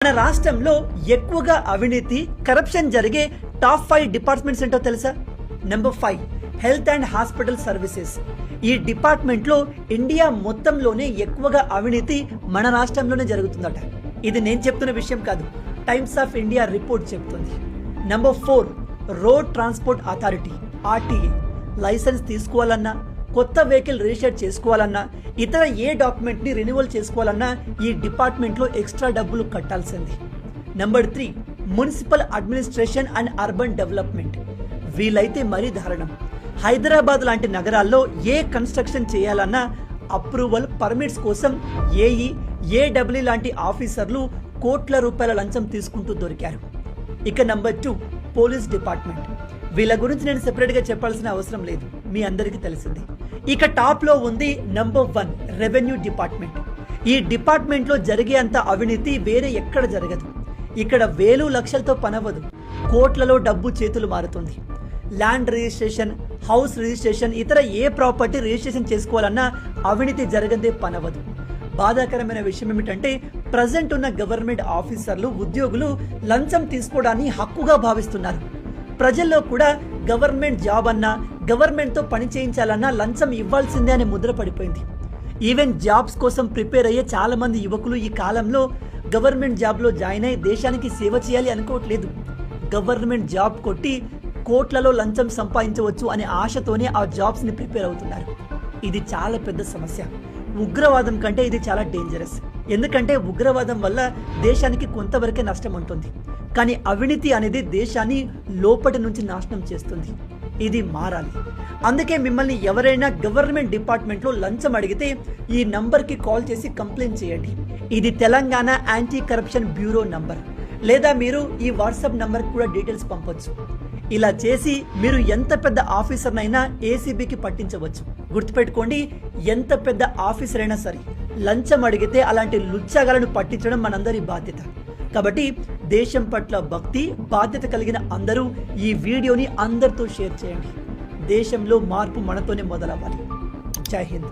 మన రాష్ట్రంలో ఎక్కువగా అవినీతి కరప్షన్ జరిగే టాప్ 5 డిపార్ట్మెంట్స్ ఏంటో తెలుసా? Number 5 health and hospital services. ఈ డిపార్ట్మెంట్ లో ఇండియా మొత్తంలోనే ఎక్కువగా అవినీతి మన రాష్ట్రంలోనే జరుగుతుందట. ఇది నేను చెప్తున్న విషయం కాదు, టైమ్స్ ఆఫ్ ఇండియా రిపోర్ట్ చెప్తుంది. Number 4 road transport authority RTA. Licence తీసుకోవాలన్నా, కొత్త వెహికల్ రిజిస్టర్ చేసుకోవాలన్నా, ఇతర ఏ డాక్యుమెంట్ ని రెన్యువల్ చేసుకోవాలన్నా ఈ డిపార్ట్మెంట్ లో ఎక్స్ట్రా డబ్బులు కట్టాల్సింది. Number 3 municipal administration and urban development. వీలైతే మరీ దారుణం. హైదరాబాద్ లాంటి నగరాల్లో ఏ కన్స్ట్రక్షన్ చేయాలన్నా అప్రూవల్ పర్మిట్స్ కోసం ఏఈ, ఏడబ్ల్యూ లాంటి ఆఫీసర్లు కోట్ల రూపాయల లంచం తీసుకుంటూ దొరికారు. ఇక నెంబర్ 2 పోలీస్ డిపార్ట్మెంట్. వీళ్ళ గురించి నేను సెపరేట్ గా చెప్పాల్సిన అవసరం లేదు, మీ అందరికీ తెలిసింది. ఇక టాప్ లో ఉంది నెంబర్ 1 రెవెన్యూ డిపార్ట్మెంట్. ఈ డిపార్ట్మెంట్ లో జరిగే అంత అవినీతి వేరే ఎక్కడ జరగదు. ఇక్కడ వేలు లక్షలతో పనవదు, కోట్లలో డబ్బు చేతులు మారుతుంది. ల్యాండ్ రిజిస్ట్రేషన్, హౌస్ రిజిస్ట్రేషన్, ఇతర ఏ ప్రాపర్టీ రిజిస్ట్రేషన్ చేసుకోవాలన్నా అవినీతి జరగదే పనవదు. బాధాకరమైన విషయం ఏమిటంటే ప్రజెంట్ ఉన్న గవర్నమెంట్ ఆఫీసర్లు, ఉద్యోగులు లంచం తీసుకోవడాన్ని హక్కుగా భావిస్తున్నారు. ప్రజల్లో కూడా గవర్నమెంట్ జాబ్ అన్నా, గవర్నమెంట్ తో పని చేయించాలన్నా లంచం ఇవ్వాల్సిందే అనే ముద్ర పడిపోయింది. ఈవెన్ జాబ్స్ కోసం ప్రిపేర్ అయ్యే చాలా మంది యువకులు ఈ కాలంలో గవర్నమెంట్ జాబ్ లో జాయిన్ అయ్యి దేశానికి సేవ చేయాలి అనుకోవట్లేదు. గవర్నమెంట్ జాబ్ కొట్టి కోట్లలో లంచం సంపాదించవచ్చు అనే ఆశతోనే ఆ జాబ్స్ ని ప్రిపేర్ అవుతున్నారు. ఇది చాలా పెద్ద సమస్య. ఉగ్రవాదం కంటే ఇది చాలా డేంజరస్. ఎందుకంటే ఉగ్రవాదం వల్ల దేశానికి కొంతవరకే నష్టం ఉంటుంది, కానీ అవినీతి అనేది దేశాన్ని లోపటి నుంచి నాశనం చేస్తుంది. ఇది మారాలి. అందుకే మిమ్మల్ని ఎవరైనా గవర్నమెంట్ డిపార్ట్మెంట్ లో లంచం అడిగితే ఈ నంబర్ కి కాల్ చేసి కంప్లైంట్ చేయండి. ఇది Telangana anti corruption bureau number. లేదా మీరు ఈ వాట్సాప్ నంబర్ కూడా డీటెయిల్స్ పంపొచ్చు. ఇలా చేసి మీరు ఎంత పెద్ద ఆఫీసర్ అయినా ఏసీబీకి పట్టించవచ్చు. గుర్తుపెట్టుకోండి, ఎంత పెద్ద ఆఫీసర్ అయినా సరే లంచం అడిగితే అలాంటి లుచ్చగాలను పట్టించడం మనందరి బాధ్యత. కాబట్టి దేశం పట్ల భక్తి, బాధ్యత కలిగిన అందరూ ఈ వీడియోని అందరితో షేర్ చేయండి. దేశంలో మార్పు మనతోనే మొదలవ్వాలి. జై హింద్.